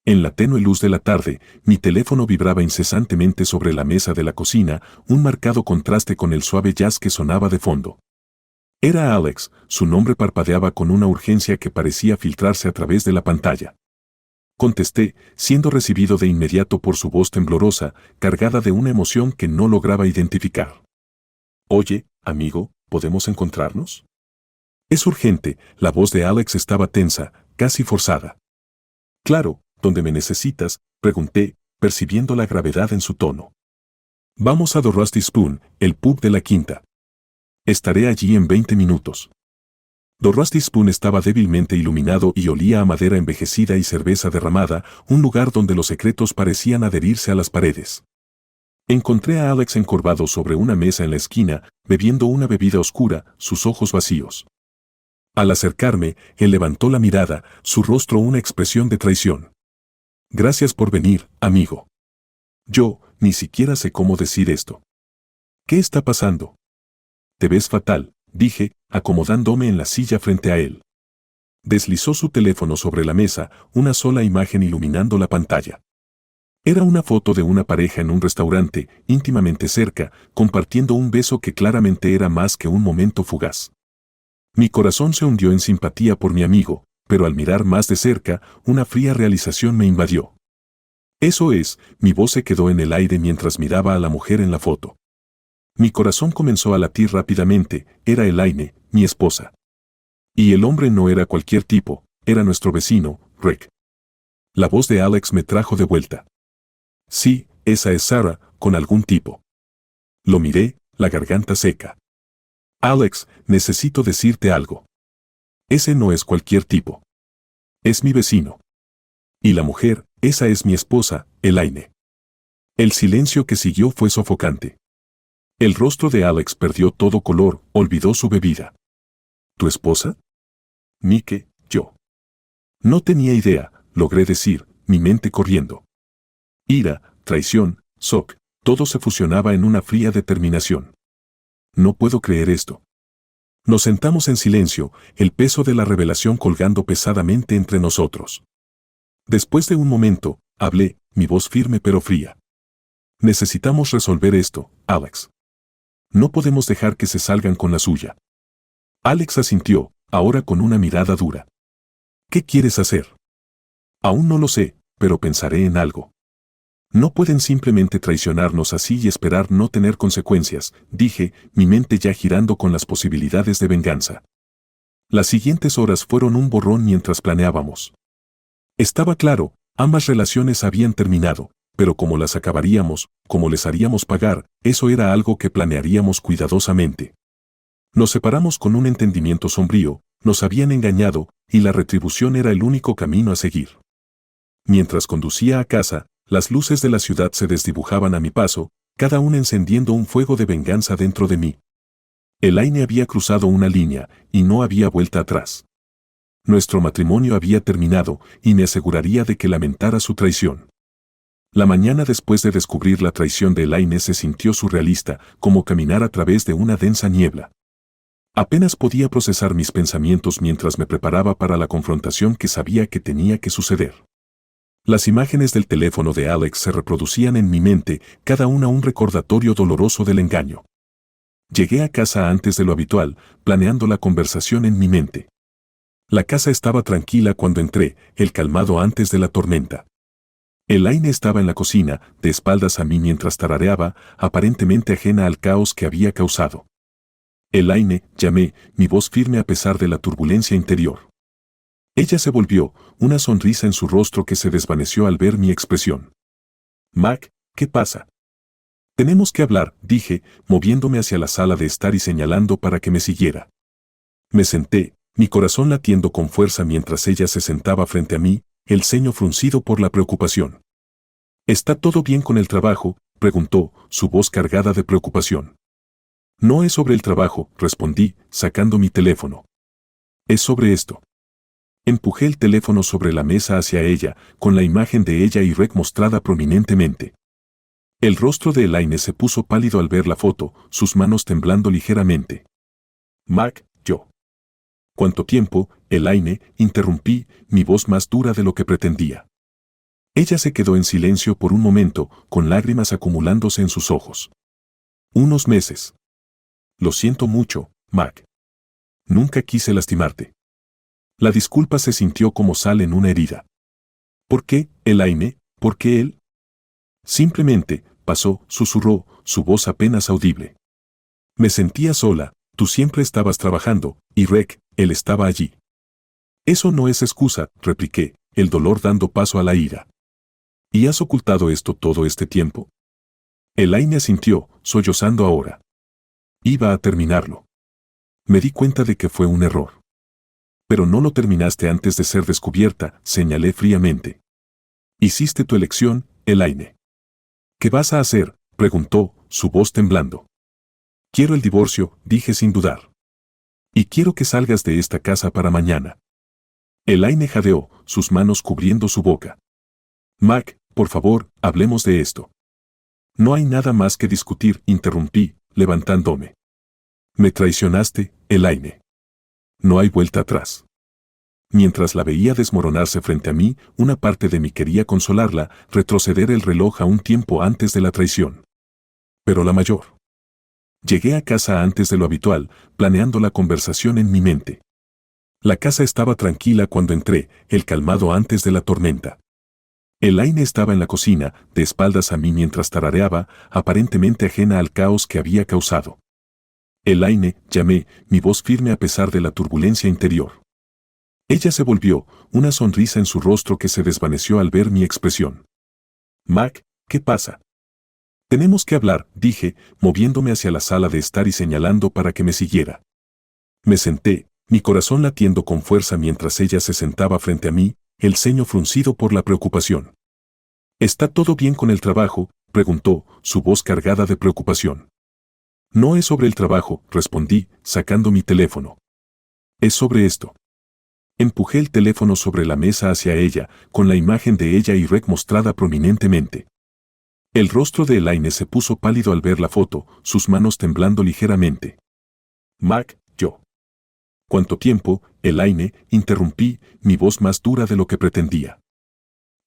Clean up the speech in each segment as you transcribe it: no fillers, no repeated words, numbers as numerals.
En la tenue luz de la tarde, mi teléfono vibraba incesantemente sobre la mesa de la cocina, un marcado contraste con el suave jazz que sonaba de fondo. Era Alex, su nombre parpadeaba con una urgencia que parecía filtrarse a través de la pantalla. Contesté, siendo recibido de inmediato por su voz temblorosa, cargada de una emoción que no lograba identificar. Oye, amigo, ¿podemos encontrarnos? Es urgente, la voz de Alex estaba tensa, casi forzada. Claro, ¿dónde me necesitas?, pregunté, percibiendo la gravedad en su tono. Vamos a The Rusty Spoon, el pub de la quinta. Estaré allí en 20 minutos. The Rusty Spoon estaba débilmente iluminado y olía a madera envejecida y cerveza derramada, un lugar donde los secretos parecían adherirse a las paredes. Encontré a Alex encorvado sobre una mesa en la esquina, bebiendo una bebida oscura, sus ojos vacíos. Al acercarme, él levantó la mirada, su rostro una expresión de traición. Gracias por venir, amigo. Yo, ni siquiera sé cómo decir esto. ¿Qué está pasando? Te ves fatal, dije, acomodándome en la silla frente a él. Deslizó su teléfono sobre la mesa, una sola imagen iluminando la pantalla. Era una foto de una pareja en un restaurante, íntimamente cerca, compartiendo un beso que claramente era más que un momento fugaz. Mi corazón se hundió en simpatía por mi amigo, pero al mirar más de cerca, una fría realización me invadió. Eso es, mi voz se quedó en el aire mientras miraba a la mujer en la foto. Mi corazón comenzó a latir rápidamente, era Elaine, mi esposa. Y el hombre no era cualquier tipo, era nuestro vecino, Rick. La voz de Alex me trajo de vuelta. Sí, esa es Sarah, con algún tipo. Lo miré, la garganta seca. Alex, necesito decirte algo. Ese no es cualquier tipo. Es mi vecino. Y la mujer, esa es mi esposa, Elaine. El silencio que siguió fue sofocante. El rostro de Alex perdió todo color, olvidó su bebida. ¿Tu esposa? Mike, yo. No tenía idea, logré decir, mi mente corriendo. Ira, traición, shock, todo se fusionaba en una fría determinación. No puedo creer esto. Nos sentamos en silencio, el peso de la revelación colgando pesadamente entre nosotros. Después de un momento, hablé, mi voz firme pero fría. Necesitamos resolver esto, Alex. No podemos dejar que se salgan con la suya. Alex asintió, ahora con una mirada dura. ¿Qué quieres hacer? Aún no lo sé, pero pensaré en algo. No pueden simplemente traicionarnos así y esperar no tener consecuencias, dije, mi mente ya girando con las posibilidades de venganza. Las siguientes horas fueron un borrón mientras planeábamos. Estaba claro, ambas relaciones habían terminado, pero cómo las acabaríamos, cómo les haríamos pagar, eso era algo que planearíamos cuidadosamente. Nos separamos con un entendimiento sombrío, nos habían engañado, y la retribución era el único camino a seguir. Mientras conducía a casa, las luces de la ciudad se desdibujaban a mi paso, cada una encendiendo un fuego de venganza dentro de mí. Elaine había cruzado una línea, y no había vuelta atrás. Nuestro matrimonio había terminado, y me aseguraría de que lamentara su traición. La mañana después de descubrir la traición de Elaine se sintió surrealista, como caminar a través de una densa niebla. Apenas podía procesar mis pensamientos mientras me preparaba para la confrontación que sabía que tenía que suceder. Las imágenes del teléfono de Alex se reproducían en mi mente, cada una un recordatorio doloroso del engaño. Llegué a casa antes de lo habitual, planeando la conversación en mi mente. La casa estaba tranquila cuando entré, el calmado antes de la tormenta. Elaine estaba en la cocina, de espaldas a mí mientras tarareaba, aparentemente ajena al caos que había causado. Elaine, llamé, mi voz firme a pesar de la turbulencia interior. Ella se volvió, una sonrisa en su rostro que se desvaneció al ver mi expresión. Mac, ¿qué pasa? Tenemos que hablar, dije, moviéndome hacia la sala de estar y señalando para que me siguiera. Me senté, mi corazón latiendo con fuerza mientras ella se sentaba frente a mí, el ceño fruncido por la preocupación. ¿Está todo bien con el trabajo?, preguntó, su voz cargada de preocupación. No es sobre el trabajo, respondí, sacando mi teléfono. Es sobre esto. Empujé el teléfono sobre la mesa hacia ella, con la imagen de ella y Rick mostrada prominentemente. El rostro de Elaine se puso pálido al ver la foto, sus manos temblando ligeramente. Mac, yo. ¿Cuánto tiempo, Elaine?, interrumpí, mi voz más dura de lo que pretendía. Ella se quedó en silencio por un momento, con lágrimas acumulándose en sus ojos. Unos meses. Lo siento mucho, Mac. Nunca quise lastimarte. La disculpa se sintió como sal en una herida. ¿Por qué, Elaine? ¿Por qué él? Simplemente, pasó, susurró, su voz apenas audible. Me sentía sola, tú siempre estabas trabajando, y Rec, él estaba allí. Eso no es excusa, repliqué, el dolor dando paso a la ira. ¿Y has ocultado esto todo este tiempo? Elaine asintió, sollozando ahora. Iba a terminarlo. Me di cuenta de que fue un error. Pero no lo terminaste antes de ser descubierta, señalé fríamente. Hiciste tu elección, Elaine. ¿Qué vas a hacer?, preguntó, su voz temblando. Quiero el divorcio, dije sin dudar. Y quiero que salgas de esta casa para mañana. Elaine jadeó, sus manos cubriendo su boca. Mac, por favor, hablemos de esto. No hay nada más que discutir, interrumpí, levantándome. Me traicionaste, Elaine. No hay vuelta atrás. Mientras la veía desmoronarse frente a mí, una parte de mí quería consolarla, retroceder el reloj a un tiempo antes de la traición. Pero la mayor. Llegué a casa antes de lo habitual, planeando la conversación en mi mente. La casa estaba tranquila cuando entré, el calmado antes de la tormenta. Elaine estaba en la cocina, de espaldas a mí mientras tarareaba, aparentemente ajena al caos que había causado. Elaine, llamé, mi voz firme a pesar de la turbulencia interior. Ella se volvió, una sonrisa en su rostro que se desvaneció al ver mi expresión. Mac, ¿qué pasa? Tenemos que hablar, dije, moviéndome hacia la sala de estar y señalando para que me siguiera. Me senté, mi corazón latiendo con fuerza mientras ella se sentaba frente a mí, el ceño fruncido por la preocupación. ¿Está todo bien con el trabajo?, preguntó, su voz cargada de preocupación. No es sobre el trabajo, respondí, sacando mi teléfono. Es sobre esto. Empujé el teléfono sobre la mesa hacia ella, con la imagen de ella y Rec mostrada prominentemente. El rostro de Elaine se puso pálido al ver la foto, sus manos temblando ligeramente. Mac, yo. ¿Cuánto tiempo, Elaine?, interrumpí, mi voz más dura de lo que pretendía.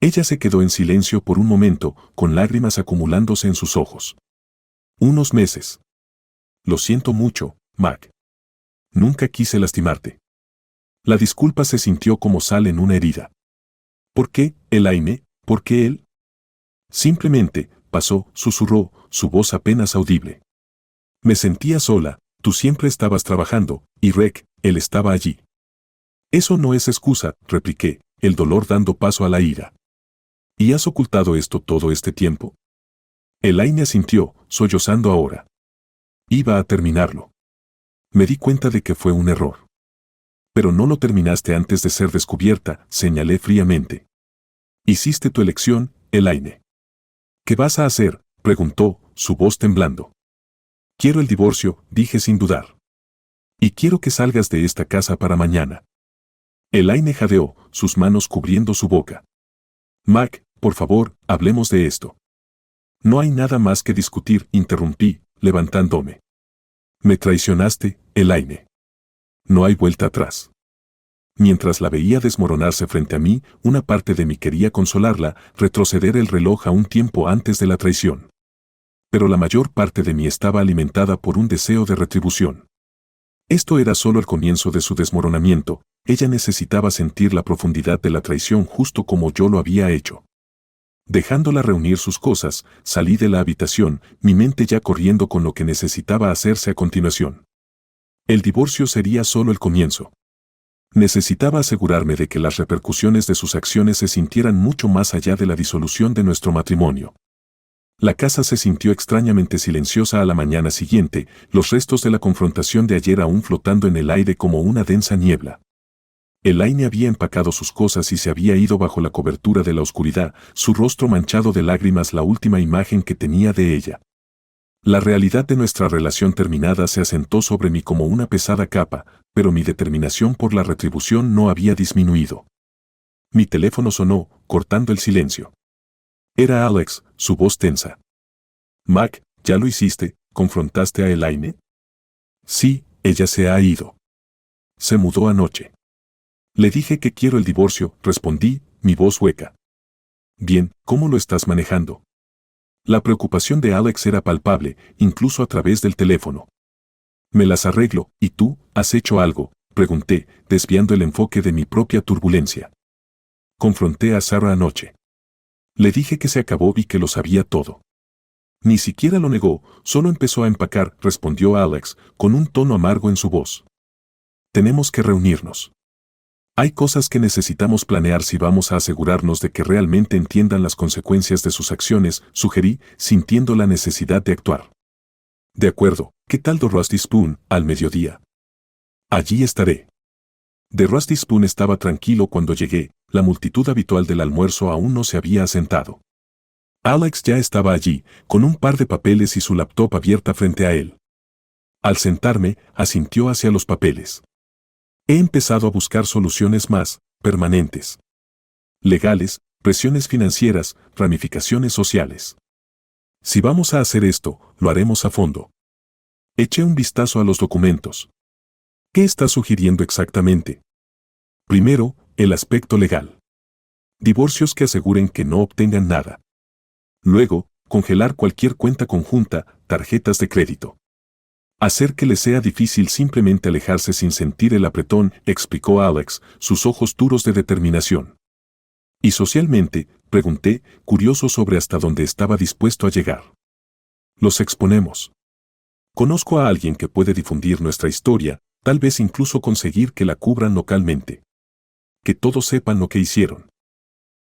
Ella se quedó en silencio por un momento, con lágrimas acumulándose en sus ojos. Unos meses. Lo siento mucho, Mac. Nunca quise lastimarte. La disculpa se sintió como sal en una herida. ¿Por qué, Elaine? ¿Por qué él? Simplemente, pasó, susurró, su voz apenas audible. Me sentía sola, tú siempre estabas trabajando, y Rec, él estaba allí. Eso no es excusa, repliqué, el dolor dando paso a la ira. ¿Y has ocultado esto todo este tiempo? Elaine asintió, sollozando ahora. Iba a terminarlo. Me di cuenta de que fue un error. Pero no lo terminaste antes de ser descubierta, señalé fríamente. Hiciste tu elección, Elaine. ¿Qué vas a hacer?, preguntó, su voz temblando. Quiero el divorcio, dije sin dudar. Y quiero que salgas de esta casa para mañana. Elaine jadeó, sus manos cubriendo su boca. Mac, por favor, hablemos de esto. No hay nada más que discutir, interrumpí, levantándome. Me traicionaste, Elaine. No hay vuelta atrás. Mientras la veía desmoronarse frente a mí, una parte de mí quería consolarla, retroceder el reloj a un tiempo antes de la traición. Pero la mayor parte de mí estaba alimentada por un deseo de retribución. Esto era solo el comienzo de su desmoronamiento, ella necesitaba sentir la profundidad de la traición justo como yo lo había hecho. Dejándola reunir sus cosas, salí de la habitación, mi mente ya corriendo con lo que necesitaba hacerse a continuación. El divorcio sería solo el comienzo. Necesitaba asegurarme de que las repercusiones de sus acciones se sintieran mucho más allá de la disolución de nuestro matrimonio. La casa se sintió extrañamente silenciosa a la mañana siguiente, los restos de la confrontación de ayer aún flotando en el aire como una densa niebla. Elaine había empacado sus cosas y se había ido bajo la cobertura de la oscuridad, su rostro manchado de lágrimas, la última imagen que tenía de ella. La realidad de nuestra relación terminada se asentó sobre mí como una pesada capa, pero mi determinación por la retribución no había disminuido. Mi teléfono sonó, cortando el silencio. Era Alex, su voz tensa. Mac, ¿ya lo hiciste? ¿Confrontaste a Elaine? Sí, ella se ha ido. Se mudó anoche. Le dije que quiero el divorcio, respondí, mi voz hueca. Bien, ¿cómo lo estás manejando? La preocupación de Alex era palpable, incluso a través del teléfono. Me las arreglo, ¿y tú, has hecho algo?, pregunté, desviando el enfoque de mi propia turbulencia. Confronté a Sarah anoche. Le dije que se acabó y que lo sabía todo. Ni siquiera lo negó, solo empezó a empacar, respondió Alex, con un tono amargo en su voz. Tenemos que reunirnos. Hay cosas que necesitamos planear si vamos a asegurarnos de que realmente entiendan las consecuencias de sus acciones, sugerí, sintiendo la necesidad de actuar. De acuerdo, ¿qué tal The Rusty Spoon, al mediodía? Allí estaré. The Rusty Spoon estaba tranquilo cuando llegué, la multitud habitual del almuerzo aún no se había asentado. Alex ya estaba allí, con un par de papeles y su laptop abierta frente a él. Al sentarme, asintió hacia los papeles. He empezado a buscar soluciones más permanentes. Legales, presiones financieras, ramificaciones sociales. Si vamos a hacer esto, lo haremos a fondo. Eché un vistazo a los documentos. ¿Qué está sugiriendo exactamente? Primero, el aspecto legal. Divorcios que aseguren que no obtengan nada. Luego, congelar cualquier cuenta conjunta, tarjetas de crédito. Hacer que les sea difícil simplemente alejarse sin sentir el apretón, explicó Alex, sus ojos duros de determinación. Y socialmente, pregunté, curioso sobre hasta dónde estaba dispuesto a llegar. Los exponemos. Conozco a alguien que puede difundir nuestra historia, tal vez incluso conseguir que la cubran localmente. Que todos sepan lo que hicieron.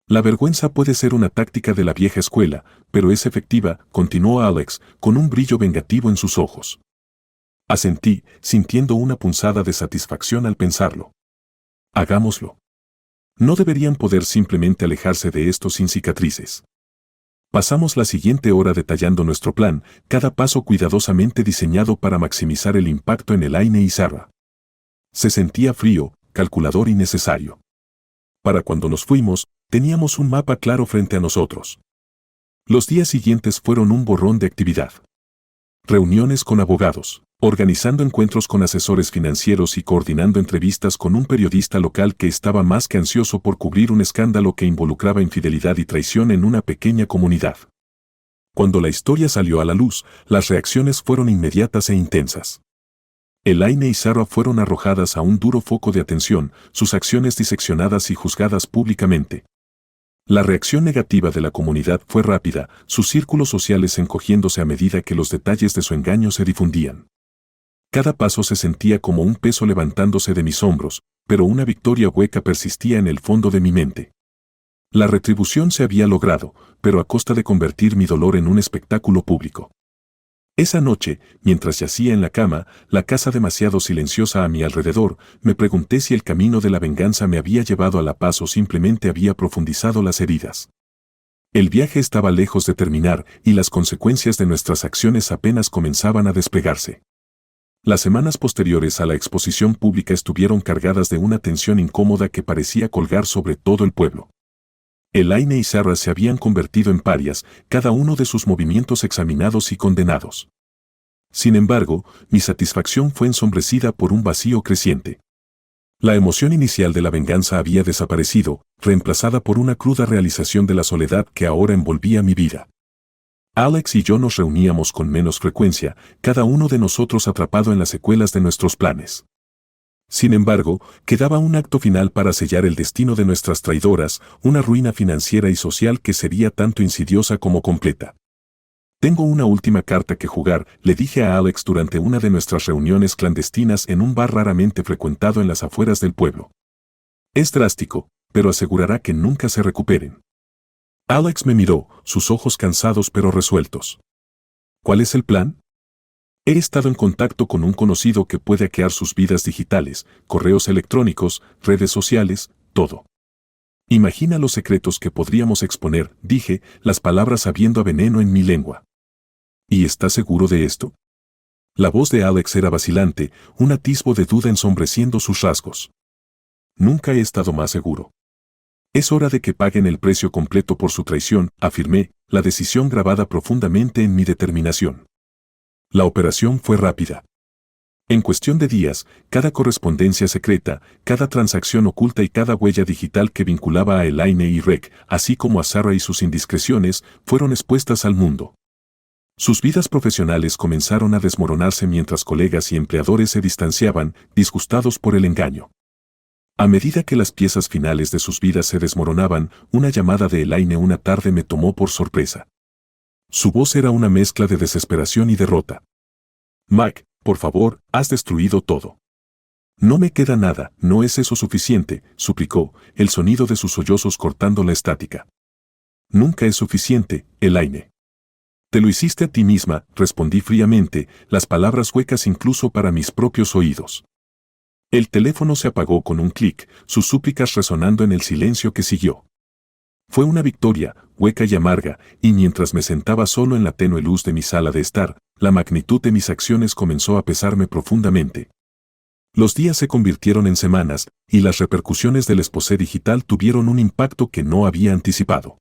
La vergüenza puede ser una táctica de la vieja escuela, pero es efectiva, continuó Alex, con un brillo vengativo en sus ojos. Asentí, sintiendo una punzada de satisfacción al pensarlo. Hagámoslo. No deberían poder simplemente alejarse de esto sin cicatrices. Pasamos la siguiente hora detallando nuestro plan, cada paso cuidadosamente diseñado para maximizar el impacto en Elaine y Sarah. Se sentía frío, calculador y necesario. Para cuando nos fuimos, teníamos un mapa claro frente a nosotros. Los días siguientes fueron un borrón de actividad. Reuniones con abogados, organizando encuentros con asesores financieros y coordinando entrevistas con un periodista local que estaba más que ansioso por cubrir un escándalo que involucraba infidelidad y traición en una pequeña comunidad. Cuando la historia salió a la luz, las reacciones fueron inmediatas e intensas. Elaine y Sarah fueron arrojadas a un duro foco de atención, sus acciones diseccionadas y juzgadas públicamente. La reacción negativa de la comunidad fue rápida, sus círculos sociales encogiéndose a medida que los detalles de su engaño se difundían. Cada paso se sentía como un peso levantándose de mis hombros, pero una victoria hueca persistía en el fondo de mi mente. La retribución se había logrado, pero a costa de convertir mi dolor en un espectáculo público. Esa noche, mientras yacía en la cama, la casa demasiado silenciosa a mi alrededor, me pregunté si el camino de la venganza me había llevado a la paz o simplemente había profundizado las heridas. El viaje estaba lejos de terminar y las consecuencias de nuestras acciones apenas comenzaban a desplegarse. Las semanas posteriores a la exposición pública estuvieron cargadas de una tensión incómoda que parecía colgar sobre todo el pueblo. Elaine y Sarah se habían convertido en parias, cada uno de sus movimientos examinados y condenados. Sin embargo, mi satisfacción fue ensombrecida por un vacío creciente. La emoción inicial de la venganza había desaparecido, reemplazada por una cruda realización de la soledad que ahora envolvía mi vida. Alex y yo nos reuníamos con menos frecuencia, cada uno de nosotros atrapado en las secuelas de nuestros planes. Sin embargo, quedaba un acto final para sellar el destino de nuestras traidoras, una ruina financiera y social que sería tanto insidiosa como completa. Tengo una última carta que jugar, le dije a Alex durante una de nuestras reuniones clandestinas en un bar raramente frecuentado en las afueras del pueblo. Es drástico, pero asegurará que nunca se recuperen. Alex me miró, sus ojos cansados pero resueltos. ¿Cuál es el plan? He estado en contacto con un conocido que puede hackear sus vidas digitales, correos electrónicos, redes sociales, todo. Imagina los secretos que podríamos exponer, dije, las palabras sabiendo a veneno en mi lengua. ¿Y estás seguro de esto? La voz de Alex era vacilante, un atisbo de duda ensombreciendo sus rasgos. Nunca he estado más seguro. Es hora de que paguen el precio completo por su traición, afirmé, la decisión grabada profundamente en mi determinación. La operación fue rápida. En cuestión de días, cada correspondencia secreta, cada transacción oculta y cada huella digital que vinculaba a Elaine y Rec, así como a Sarah y sus indiscreciones, fueron expuestas al mundo. Sus vidas profesionales comenzaron a desmoronarse mientras colegas y empleadores se distanciaban, disgustados por el engaño. A medida que las piezas finales de sus vidas se desmoronaban, una llamada de Elaine una tarde me tomó por sorpresa. Su voz era una mezcla de desesperación y derrota. «Mike, por favor, has destruido todo. No me queda nada, ¿no es eso suficiente?», suplicó, el sonido de sus sollozos cortando la estática. «Nunca es suficiente, Elaine». «Te lo hiciste a ti misma», respondí fríamente, las palabras huecas incluso para mis propios oídos. El teléfono se apagó con un clic, sus súplicas resonando en el silencio que siguió. Fue una victoria, hueca y amarga, y mientras me sentaba solo en la tenue luz de mi sala de estar, la magnitud de mis acciones comenzó a pesarme profundamente. Los días se convirtieron en semanas, y las repercusiones del exposé digital tuvieron un impacto que no había anticipado.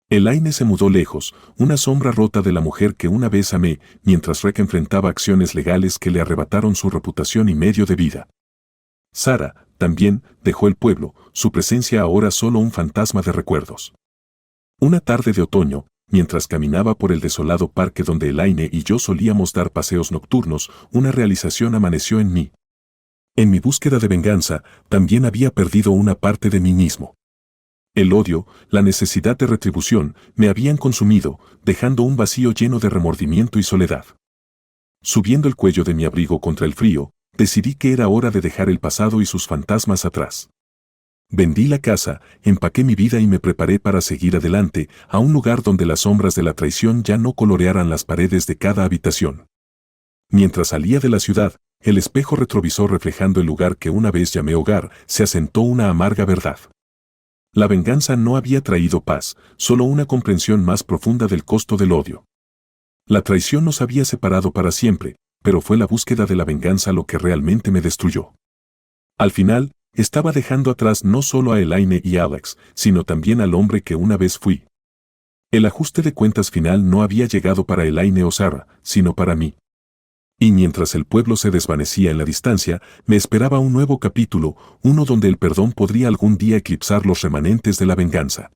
Elaine se mudó lejos, una sombra rota de la mujer que una vez amé, mientras Rec enfrentaba acciones legales que le arrebataron su reputación y medio de vida. Sarah, también, dejó el pueblo, su presencia ahora solo un fantasma de recuerdos. Una tarde de otoño, mientras caminaba por el desolado parque donde Elaine y yo solíamos dar paseos nocturnos, una realización amaneció en mí. En mi búsqueda de venganza, también había perdido una parte de mí mismo. El odio, la necesidad de retribución, me habían consumido, dejando un vacío lleno de remordimiento y soledad. Subiendo el cuello de mi abrigo contra el frío, decidí que era hora de dejar el pasado y sus fantasmas atrás. Vendí la casa, empaqué mi vida y me preparé para seguir adelante, a un lugar donde las sombras de la traición ya no colorearan las paredes de cada habitación. Mientras salía de la ciudad, el espejo retrovisor reflejando el lugar que una vez llamé hogar, se asentó una amarga verdad. La venganza no había traído paz, solo una comprensión más profunda del costo del odio. La traición nos había separado para siempre, pero fue la búsqueda de la venganza lo que realmente me destruyó. Al final, estaba dejando atrás no solo a Elaine y Alex, sino también al hombre que una vez fui. El ajuste de cuentas final no había llegado para Elaine o Sarah, sino para mí. Y mientras el pueblo se desvanecía en la distancia, me esperaba un nuevo capítulo, uno donde el perdón podría algún día eclipsar los remanentes de la venganza.